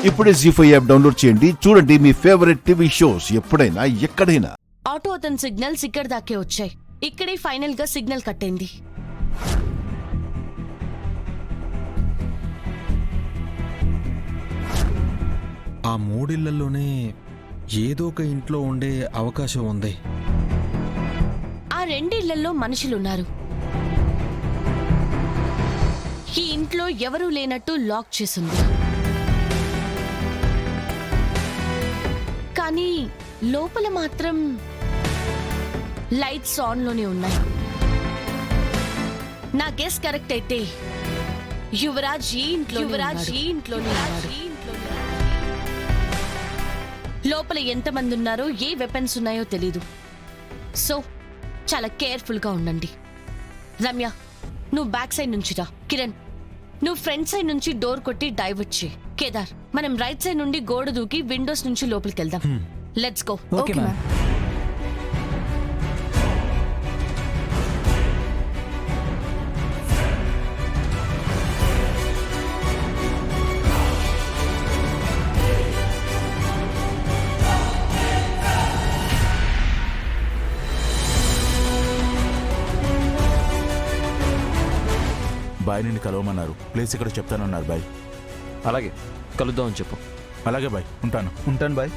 ఇప్పుడే జీ5 app download చేయండి. చూడండి మీ ఫేవరెట్ టీవీ షోస్ ఎప్పుడైనా ఎక్కడైనా. ఆటో అతని సిగ్నల్స్ ఇక్కడ దాకే వచ్చాయి. ఇక్కడే ఫైనల్ గా సిగ్నల్ కట్టయింది. ఆ మూడిళ్లలోనే ఏదో ఒక ఇంట్లో ఉండే అవకాశం ఉంది. ఆ రెండిళ్లలో మనుషులున్నారు. ఈ ఇంట్లో ఎవరూ లేనట్టు లాక్ చేసుంది. కానీ లోపల మాత్రం లైట్స్ ఆన్ లోనే ఉన్నాయి. నా గెస్ కరెక్ట్ అయితే యువరాజ్ ఈ ఇంట్లోనే ఉన్నాడు. లోపల ఎంతమంది ఉన్నారో, ఏ వెపన్స్ ఉన్నాయో తెలీదు. సో చాలా కేర్ఫుల్ గా ఉండండి. రమ్య, నువ్వు బ్యాక్ సైడ్ నుంచి రా. కిరణ్, నువ్వు ఫ్రంట్ సైడ్ నుంచి డోర్ కొట్టి డైవర్ట్ చేయి. కేదార్, మనం రైట్ సైడ్ నుండి గోడ దూకి విండోస్ నుంచి లోపలికి వెళ్దాం. Let's go. Okay ma'am. Boy నిన్ను కలవమన్నారు. ప్లేస్ ఇక్కడ చెప్తానన్నారు బాయ్. అలాగే, కలుద్దామని చెప్పు. అలాగే బాయ్, ఉంటాను. ఉంటాను బాయ్.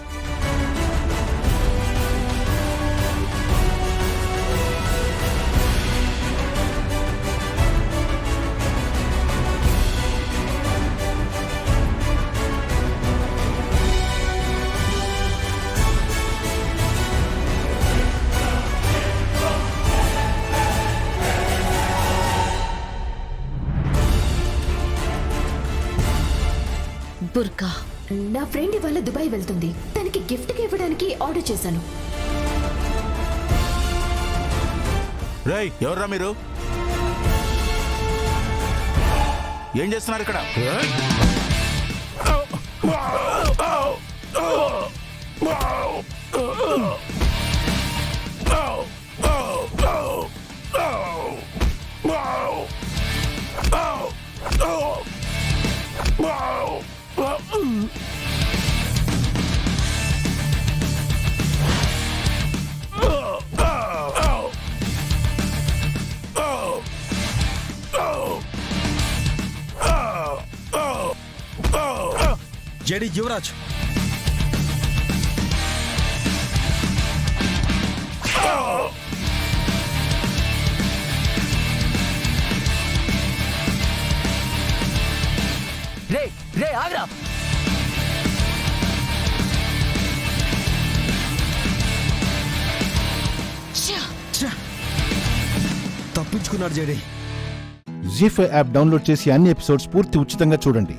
బుర్కా, నా ఫ్రెండ్ ఇవాళ దుబాయ్ వెళ్తుంది. తనకి గిఫ్ట్ కి ఇవ్వడానికి ఆర్డర్ చేశాను. రేయ్, ఎవర్రా మీరు? ఏం చేస్తున్నారు ఇక్కడ? జేడి యువరాజ్, రే రే ఆగ్రా. తప్పించుకున్నాడు జేడి. జీ5 యాప్ డౌన్లోడ్ చేసి అన్ని ఎపిసోడ్స్ పూర్తి ఉచితంగా చూడండి.